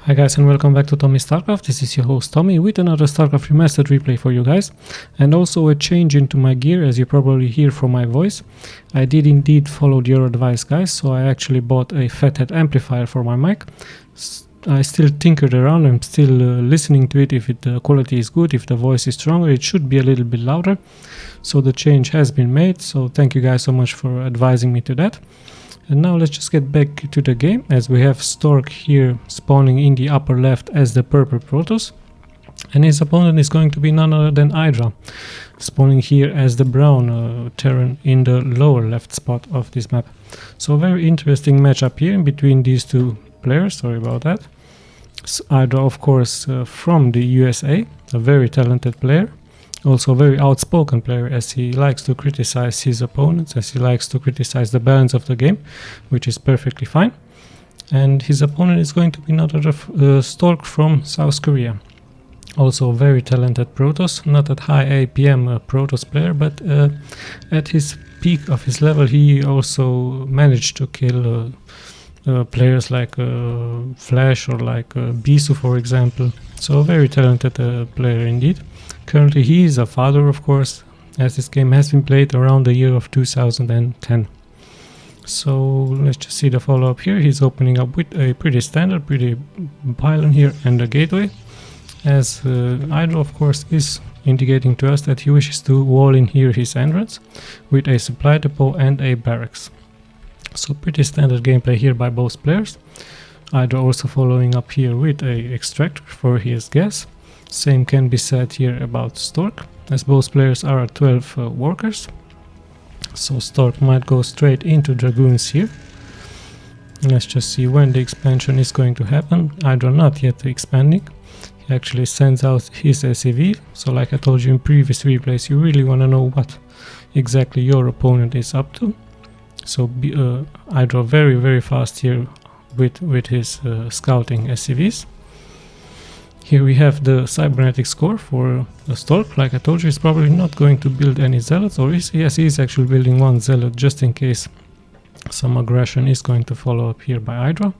Hi guys and welcome back to Tommy's StarCraft. This is your host Tommy with another StarCraft Remastered replay for you guys, and also a change into my gear, as you probably hear from my voice. I did indeed follow your advice, guys, so I actually bought a fathead amplifier for my mic. I still tinkered around, I'm still listening to it. If the quality is good, if the voice is stronger, it should be a little bit louder. So the change has been made, so thank you guys so much for advising me to that. And now let's just get back to the game, as we have Stork here spawning in the upper left as the purple Protoss, and his opponent is going to be none other than Hydra, spawning here as the brown Terran in the lower left spot of this map. So a very interesting matchup here in between these two players, sorry about that. Hydra, of course, from the USA, a very talented player. Also a very outspoken player, as he likes to criticize his opponents, as he likes to criticize the balance of the game, which is perfectly fine. And his opponent is going to be another Stork from South Korea. Also a very talented Protoss, not at high APM Protoss player, but at his peak of his level he also managed to kill players like Flash or like Bisu, for example. So a very talented player indeed. Currently he is a father, of course, as this game has been played around the year of 2010. So let's just see the follow-up here. He's opening up with a pretty standard, pretty pylon here and a gateway, as Hydra, of course, is indicating to us that he wishes to wall in here his entrance with a supply depot and a barracks. So pretty standard gameplay here by both players. Hydra also following up here with a extractor for his gas. Same can be said here about Stork, as both players are at 12 workers. So Stork might go straight into Dragoons here. Let's just see when the expansion is going to happen. Hydra not yet expanding. He actually sends out his SCV. So like I told you in previous replays, you really want to know what exactly your opponent is up to. So Hydra very fast here with his scouting SCVs. Here we have the cybernetic score for the Stork. Like I told you, he's probably not going to build any zealots, or yes, he is actually building one zealot just in case some aggression is going to follow up here by Hydra.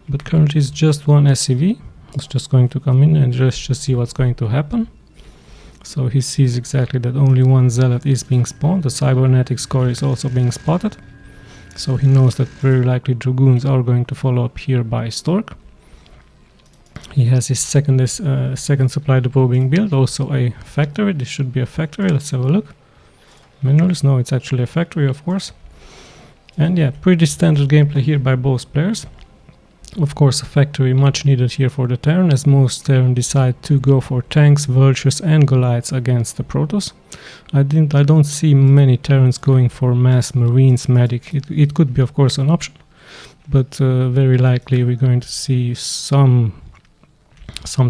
But currently it's just one SCV. It's just going to come in and just see what's going to happen. So he sees exactly that only one zealot is being spawned. The cybernetic score is also being spotted. So he knows that very likely Dragoons are going to follow up here by Stork. He has his second supply depot being built, also a factory. This should be a factory, let's have a look. Minerals, no, it's actually a factory, of course. And yeah, pretty standard gameplay here by both players. Of course, a factory much needed here for the Terran, as most Terran decide to go for tanks, vultures and Goliaths against the Protoss. I don't see many Terrans going for mass marines medic. It could be, of course, an option, but very likely we're going to see some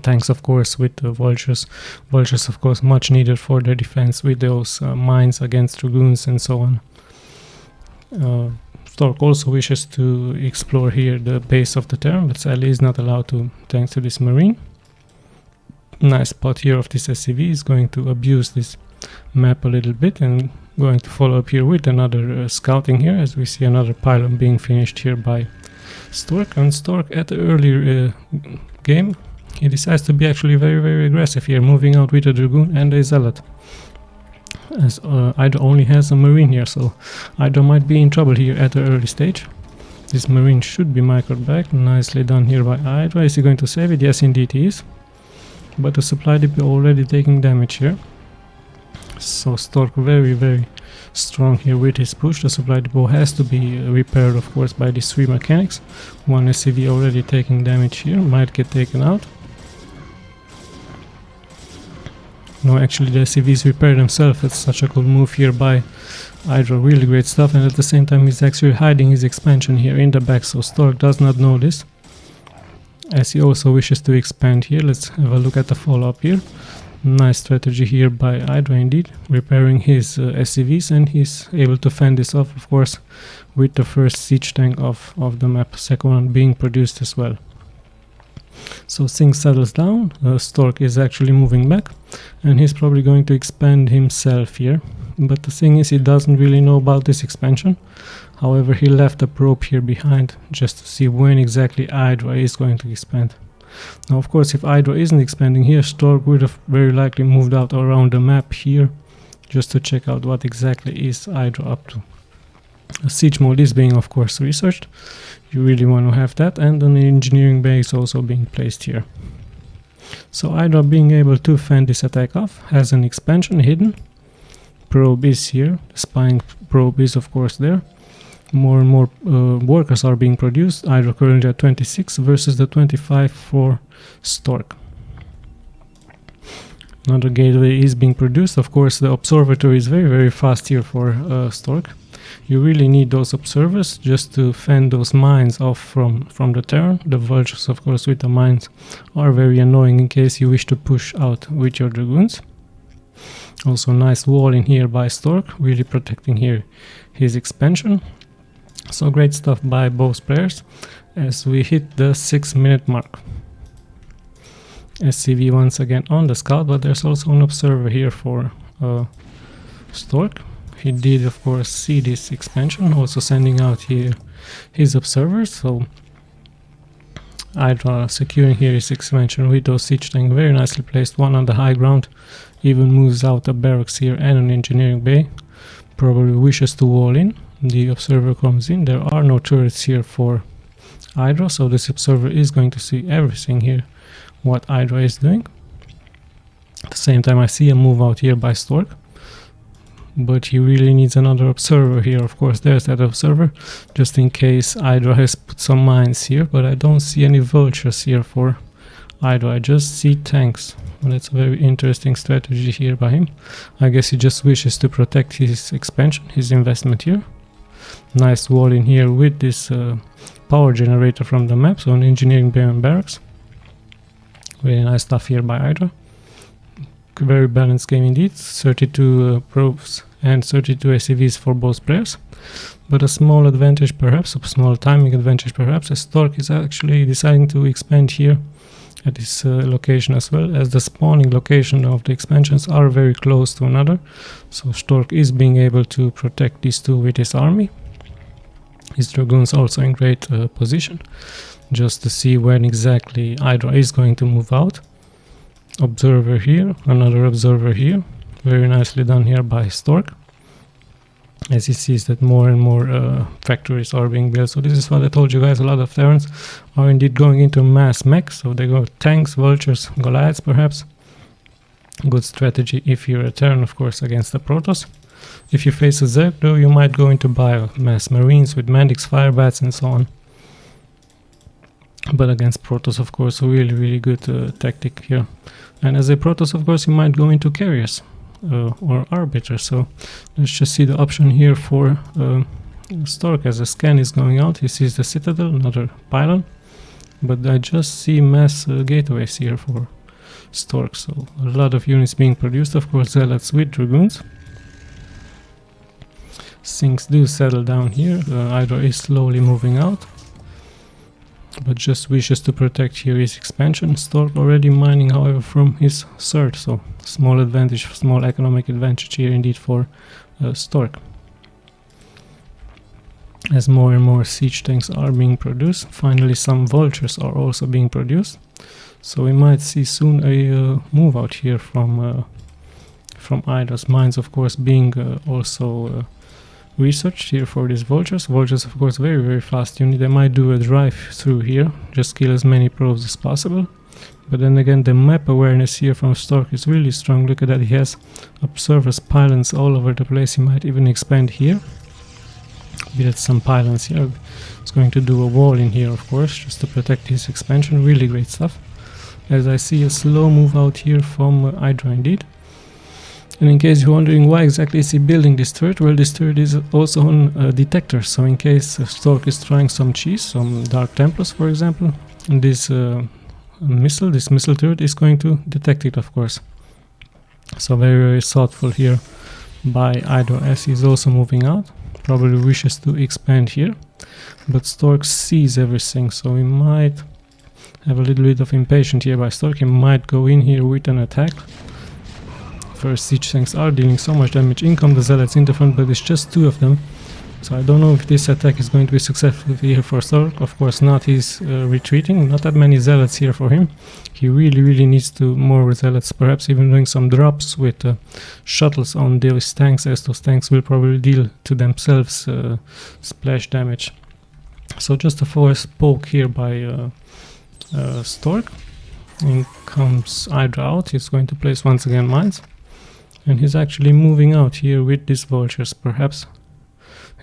tanks, of course, with the vultures. Vultures, of course, much needed for their defense with those mines against Dragoons and so on. Stork also wishes to explore here the base of the Terran, but sadly is not allowed to thanks to this marine. Nice spot here of this SCV is going to abuse this map a little bit and going to follow up here with another scouting here, as we see another pylon being finished here by Stork. And Stork at the earlier game, he decides to be actually very aggressive here, moving out with a Dragoon and a Zealot. As Hydra only has a Marine here, so Hydra might be in trouble here at the early stage. This Marine should be microed back, nicely done here by Hydra. Is he going to save it? Yes, indeed he is. But the supply depot already taking damage here. So Stork very strong here with his push. The supply depot has to be repaired, of course, by these three mechanics. One SCV already taking damage here, might get taken out. No, actually the SCVs repair themselves. It's such a cool move here by Hydra, really great stuff, and at the same time he's actually hiding his expansion here in the back, so Stork does not know this, as he also wishes to expand here. Let's have a look at the follow-up here. Nice strategy here by Hydra indeed, repairing his SCVs, and he's able to fend this off, of course, with the first siege tank of the map, second one being produced as well. So things settles down, Stork is actually moving back, and he's probably going to expand himself here. But the thing is, he doesn't really know about this expansion. However, he left a probe here behind just to see when exactly Hydra is going to expand. Now of course if Hydra isn't expanding here, Stork would have very likely moved out around the map here just to check out what exactly is Hydra up to. Siege mode is being of course researched, you really want to have that, and an engineering base also being placed here. So Hydra being able to fend this attack off, has an expansion hidden, probe is here, the spying probe is of course there, more and more workers are being produced, Hydra currently at 26 versus the 25 for Stork. Another gateway is being produced, of course the observatory is very fast here for Stork. You really need those observers just to fend those mines off from the Terran. The vultures of course with the mines are very annoying in case you wish to push out with your dragoons. Also nice wall in here by Stork, really protecting here his expansion. So great stuff by both players as we hit the 6-minute mark. SCV once again on the scout, but there's also an observer here for Stork. He did of course see this expansion, also sending out here his observers, so Hydra securing here his expansion with those siege tank, very nicely placed, one on the high ground, even moves out a barracks here and an engineering bay, probably wishes to wall in. The observer comes in, there are no turrets here for Hydra, so this observer is going to see everything here, what Hydra is doing. At the same time I see a move out here by Stork, but he really needs another observer here. Of course there's that observer just in case Hydra has put some mines here, but I don't see any vultures here for Hydra, I just see tanks. Well, that's a very interesting strategy here by him. I guess he just wishes to protect his expansion, his investment here. Nice wall in here with this power generator from the map, so an engineering bay and barracks. Very nice stuff here by Hydra. Very balanced game indeed, 32 probes and 32 SCVs for both players, but a small advantage perhaps, a small timing advantage perhaps, as Stork is actually deciding to expand here at this location as well, as the spawning location of the expansions are very close to another, so Stork is being able to protect these two with his army. His dragoons also in great position, just to see when exactly Hydra is going to move out. Observer here, another observer here, very nicely done here by Stork, as he sees that more and more factories are being built. So this is what I told you guys, a lot of Terrans are indeed going into mass mechs, so they go tanks, vultures, Goliaths perhaps. Good strategy if you're a Terran of course against the Protoss. If you face a Zerg though, you might go into biomass marines with Mandix, Firebats and so on. But against Protoss of course a really good tactic here. And as a Protoss of course you might go into carriers or arbiters, so let's just see the option here for Stork. As a scan is going out, he sees the citadel, another pylon, but I just see mass gateways here for Stork, so a lot of units being produced, of course zealots with dragoons. Things do settle down here, Hydra is slowly moving out, but just wishes to protect here his expansion. Stork already mining however from his third, so small advantage, small economic advantage here indeed for Stork. As more and more siege tanks are being produced, finally some vultures are also being produced, so we might see soon a move out here from Hydra's mines, of course being also researched here for these vultures. Vultures of course very fast unit, they might do a drive through here, just kill as many probes as possible. But then again the map awareness here from Stork is really strong, look at that, he has observers, pylons all over the place, he might even expand here. Build some pylons here, it's going to do a wall in here of course, just to protect his expansion, really great stuff. As I see a slow move out here from Hydra indeed. And in case you're wondering why exactly is he building this turret, well this turret is also on detector, so in case Stork is trying some cheese, some Dark Templars for example, and this missile turret is going to detect it of course. So very thoughtful here by Hydra as he's also moving out, probably wishes to expand here, but Stork sees everything, so he might have a little bit of impatience here by Stork, he might go in here with an attack. First siege tanks are dealing so much damage, in come the zealots in the front, but it's just two of them, So I don't know if this attack is going to be successful here for Stork. Of course not, he's retreating. Not that many zealots here for him. He really needs to more zealots, perhaps even doing some drops with shuttles on those tanks, as those tanks will probably deal to themselves splash damage. So just a force poke here by Stork. In comes Hydra out. He's going to place once again mines. And he's actually moving out here with these vultures, perhaps.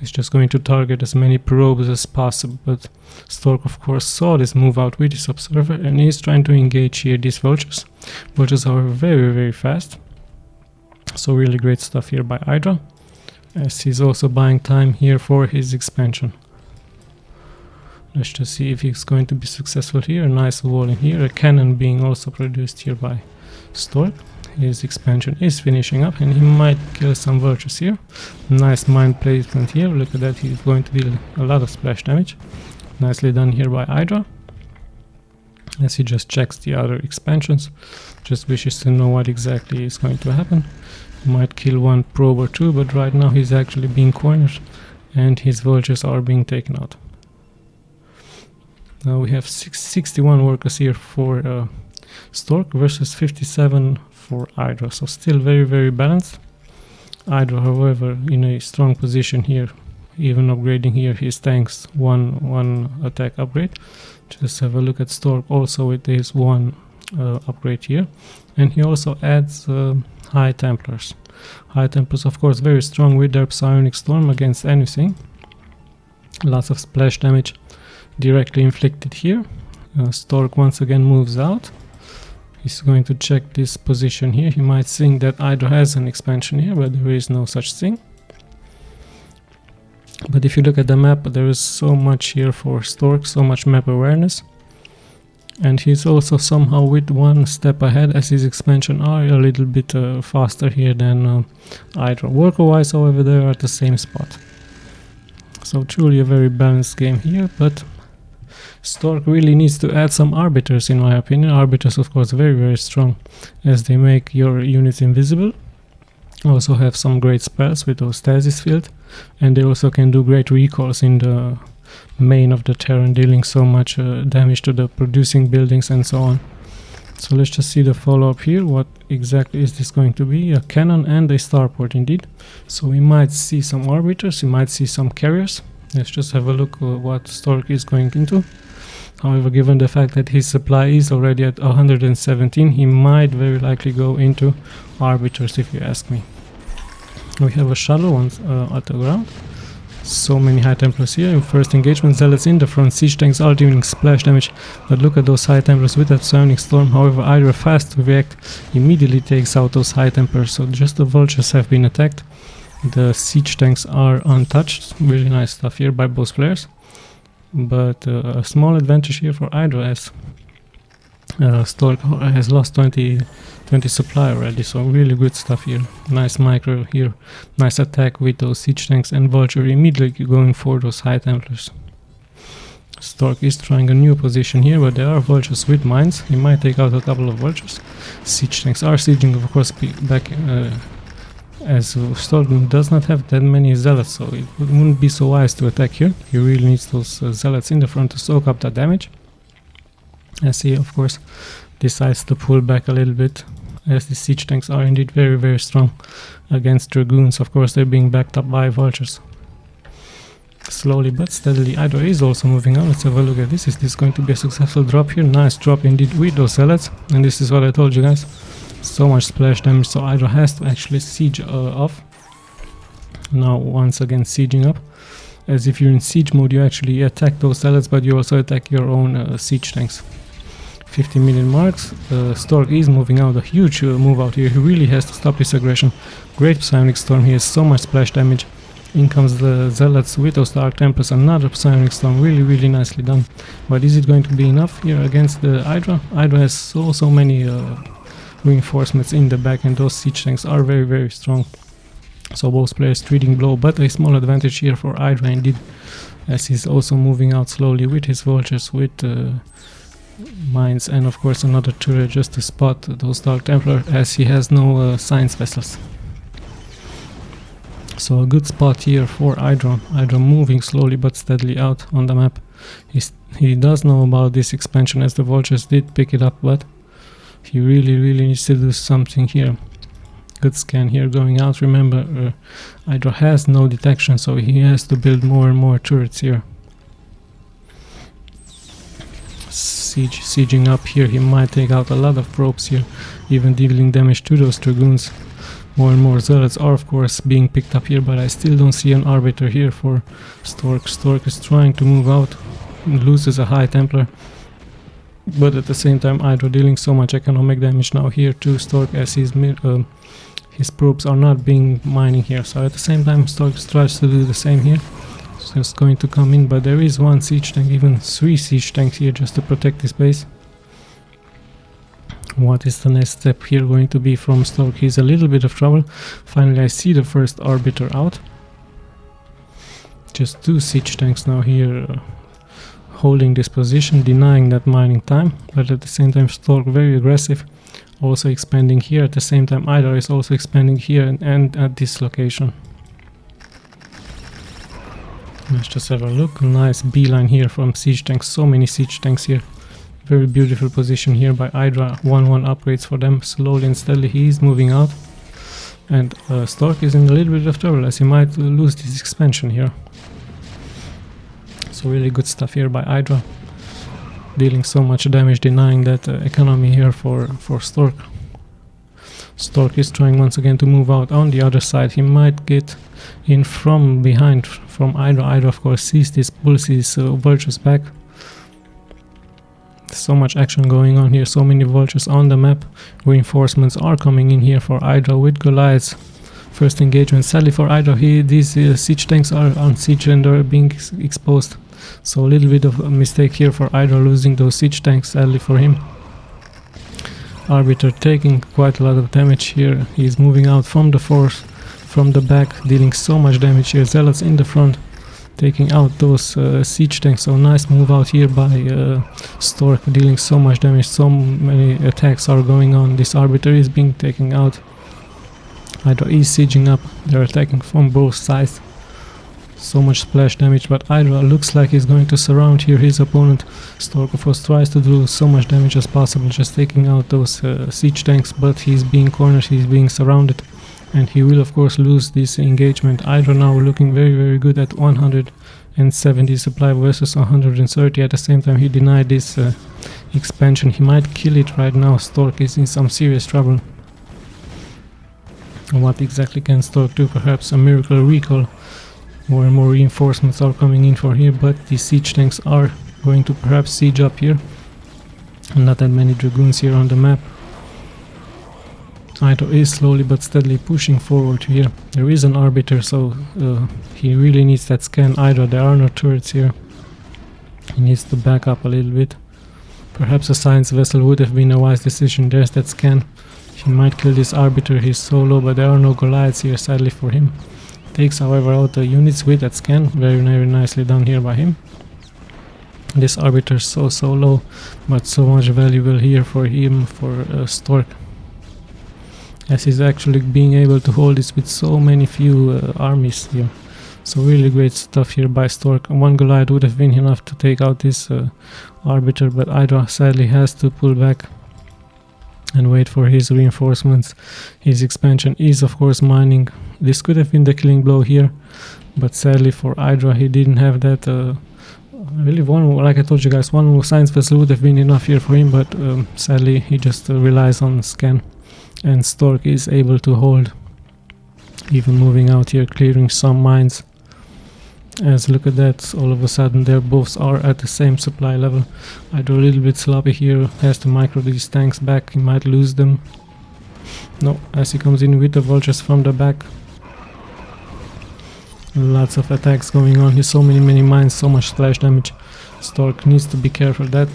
He's just going to target as many probes as possible, but Stork of course saw this move out with his observer and he's trying to engage here these vultures. Vultures are very fast. So really great stuff here by Hydra, as he's also buying time here for his expansion. Let's just see if he's going to be successful here. A nice wall in here, a cannon being also produced here by Stork. His expansion is finishing up and he might kill some vultures here. Nice mine placement here. Look at that, he's going to deal a lot of splash damage. Nicely done here by Hydra, as he just checks the other expansions. Just wishes to know what exactly is going to happen. Might kill one probe or two, but right now he's actually being cornered and his vultures are being taken out. Now we have 61 workers here for Stork versus 57 for Hydra, so still very balanced. Hydra, however, in a strong position here, even upgrading here his tanks, one attack upgrade. Just have a look at Stork also with his one upgrade here, and he also adds High Templars. High Templars of course very strong with their Psionic Storm against anything. Lots of splash damage directly inflicted here. Stork once again moves out. He's going to check this position here. He might think that Hydra has an expansion here, but there is no such thing. But if you look at the map, there is so much here for Stork, so much map awareness. And he's also somehow with one step ahead, as his expansion are a little bit faster here than Hydra. Worker-wise, however, they are at the same spot. So truly a very balanced game here, but Stork really needs to add some arbiters, in my opinion. Arbiters of course very strong, as they make your units invisible. Also have some great spells with those stasis field, and they also can do great recalls in the main of the Terran, dealing so much damage to the producing buildings and so on. So let's just see the follow-up here. What exactly is this going to be? A cannon and a starport indeed. So we might see some arbiters, we might see some carriers. Let's just have a look at what Stork is going into. However, given the fact that his supply is already at 117, he might very likely go into arbiters, if you ask me. We have a shuttle on at the ground. So many High Templars here. In first engagement, Zealots in the front, siege tanks are dealing splash damage, but look at those High Templars with that Psionic Storm. However, Hydra fast to react, immediately takes out those High Templars, so just the vultures have been attacked. The siege tanks are untouched. Really nice stuff here by both players. But a small advantage here for Hydra, as Stork has lost 20 supply already, so really good stuff here. Nice micro here, nice attack with those siege tanks, and Vulture immediately going for those High Templars. Stork is trying a new position here, but there are vultures with mines. He might take out a couple of vultures. Siege tanks are sieging, of course, back, as Stork does not have that many zealots, so it wouldn't be so wise to attack here. He really needs those zealots in the front to soak up that damage. As he, of course, decides to pull back a little bit, as the siege tanks are indeed very, very strong against dragoons. Of course, they're being backed up by vultures. Slowly but steadily, Hydra is also moving on. Let's have a look at this. Is this going to be a successful drop here? Nice drop indeed with those zealots. And this is what I told you guys. So much splash damage, so Hydra has to actually siege off. Now once again sieging up. As if you're in siege mode, you actually attack those zealots, but you also attack your own siege tanks. 50 million marks. Stork is moving out, a huge move out here. He really has to stop this aggression. Great Psionic Storm, he has so much splash damage. In comes the Zealots with those Dark Templars, another Psionic Storm, really, really nicely done. But is it going to be enough here against the Hydra? Hydra has so many reinforcements in the back, and those siege tanks are very, very strong. So both players trading blow, but a small advantage here for Hydra indeed, as he's also moving out slowly with his vultures, with mines, and of course another turret just to spot those Dark Templar, as he has no science vessels. So a good spot here for Hydra. Hydra moving slowly but steadily out on the map. He does know about this expansion, as the vultures did pick it up, but he really needs to do something here. Good scan here going out. Remember, Hydra has no detection, so he has to build more and more turrets here. Sieging up here, he might take out a lot of probes here, even dealing damage to those dragoons. More and more zealots are of course being picked up here, but I still don't see an arbiter here for Stork. Stork is trying to move out, loses a high Templar, but at the same time Hydra dealing so much economic damage now here to Stork, as his probes are not being mining here. So at the same time Stork tries to do the same here. So it's going to come in, but there is one siege tank, even 3 siege tanks here just to protect this base. What is the next step here going to be from Stork? He's a little bit of trouble. Finally I see the first arbiter out. Just 2 siege tanks now here holding this position, denying that mining time, but at the same time Stork very aggressive, also expanding here. At the same time Hydra is also expanding here and at this location. Let's just have a look. Nice beeline here from siege tanks, so many siege tanks here. Very beautiful position here by Hydra. 1-1 upgrades for them. Slowly and steadily he is moving out, and Stork is in a little bit of trouble, as he might lose this expansion here. So really good stuff here by Hydra, dealing so much damage, denying that economy here for Stork. Stork is trying once again to move out on the other side. He might get in from behind from Hydra. Hydra of course sees this, pulls his vultures back. So much action going on here, so many vultures on the map. Reinforcements are coming in here for Hydra with Goliaths. First engagement, sadly for Hydra, these siege tanks are on siege and are being exposed. So a little bit of a mistake here for Hydra, losing those siege tanks, sadly for him. Arbiter taking quite a lot of damage here. He's moving out from the force, from the back, dealing so much damage here. Zealots in the front, taking out those siege tanks. So nice move out here by Stork, dealing so much damage. So many attacks are going on. This arbiter is being taken out. Hydra is sieging up. They're attacking from both sides. So much splash damage, but Hydra looks like he's going to surround here his opponent. Stork of course tries to do so much damage as possible, just taking out those siege tanks, but he's being cornered, he's being surrounded, and he will of course lose this engagement. Hydra now looking very good at 170 supply versus 130. At the same time he denied this expansion. He might kill it right now. Stork is in some serious trouble. What exactly can Stork do? Perhaps a miracle recall. More and more reinforcements are coming in for here, but the siege tanks are going to perhaps siege up here. Not that many dragoons here on the map. Hydra is slowly but steadily pushing forward here. There is an arbiter, so he really needs that scan. Hydra, there are no turrets here. He needs to back up a little bit. Perhaps a science vessel would have been a wise decision. There's that scan. He might kill this arbiter, he's so low, but there are no Goliaths here, sadly for him. Takes however out the units with that scan. Very nicely done here by him. This arbiter is so low, but so much valuable here for him, for Stork, as he's actually being able to hold this with so many few armies here. So really great stuff here by Stork. One Goliath would have been enough to take out this arbiter, but Hydra sadly has to pull back and wait for his reinforcements. His expansion is of course mining. This could have been the killing blow here, but sadly for Hydra he didn't have that. Really, like I told you guys, one more science vessel would have been enough here for him, but sadly he just relies on scan, and Stork is able to hold, even moving out here, clearing some mines. As look at that, all of a sudden their both are at the same supply level. Hydra a little bit sloppy here, has to micro these tanks back, he might lose them. No, as he comes in with the vultures from the back. Lots of attacks going on here, so many mines, so much splash damage. Stork needs to be careful. That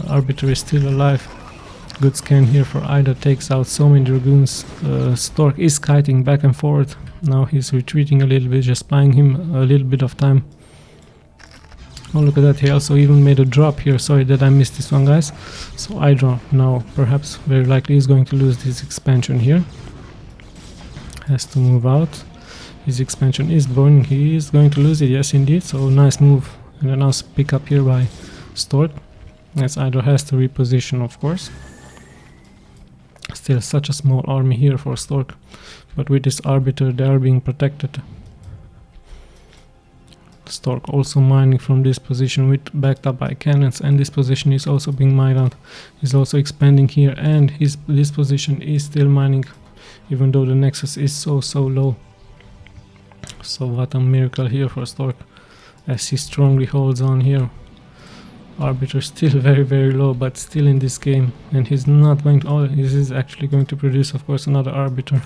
arbiter is still alive. Good scan here for Hydra, takes out so many dragoons. Stork is kiting back and forth. Now he's retreating a little bit, just buying him a little bit of time. Oh, look at that, he also even made a drop here. Sorry that I missed this one, guys. So Hydra now perhaps very likely is going to lose this expansion here. Has to move out. His expansion is burning. He is going to lose it, yes indeed. So nice move, and a nice pick up here by STORK, as Hydra has to reposition, of course. Still such a small army here for STORK, but with this Arbiter they are being protected. STORK also mining from this position with backed up by cannons, and this position is also being mined out. He's also expanding here, and this position is still mining, even though the nexus is so low. So what a miracle here for STORK, as he strongly holds on here. Arbiter still very low, but still in this game, and he's not going to, oh, this is actually going to produce, of course, another Arbiter.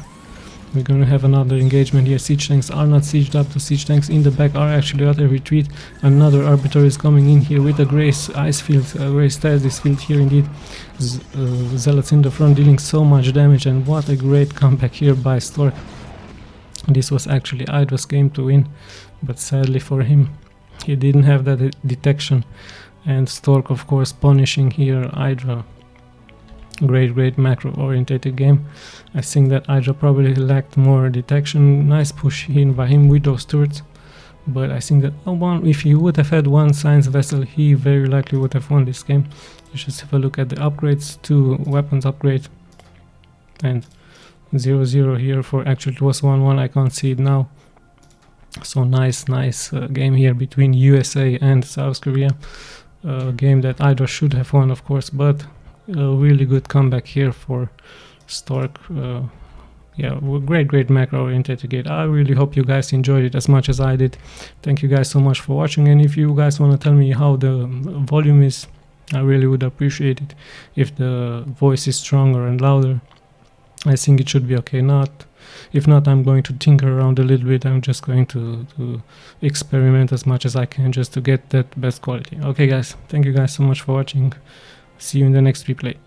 We're going to have another engagement here. Siege tanks are not sieged up. The siege tanks in the back are actually at a retreat. Another Arbiter is coming in here with a grey ice field, a grey stasis field here indeed. Zealots in the front dealing so much damage, and what a great comeback here by STORK. This was actually Hydra's game to win, but sadly for him, he didn't have that detection. And STORK, of course, punishing here Hydra. Great macro orientated game. I think that Hydra probably lacked more detection. Nice push in by him with those turrets, but I think that if he would have had one science vessel, he very likely would have won this game. You should have a look at the upgrades. 2 weapons upgrade, and 0-0 here for, actually it was 1-1, I can't see it now. So nice game here between USA and South Korea. Game that Hydra should have won, of course, but a really good comeback here for STORK. Yeah, great macro oriented game. I really hope you guys enjoyed it as much as I did. Thank you guys so much for watching, and if you guys want to tell me how the volume is, I really would appreciate it. If the voice is stronger and louder, I think it should be okay. If not, I'm going to tinker around a little bit. I'm just going to experiment as much as I can just to get that best quality. Okay guys, thank you guys so much for watching. See you in the next replay.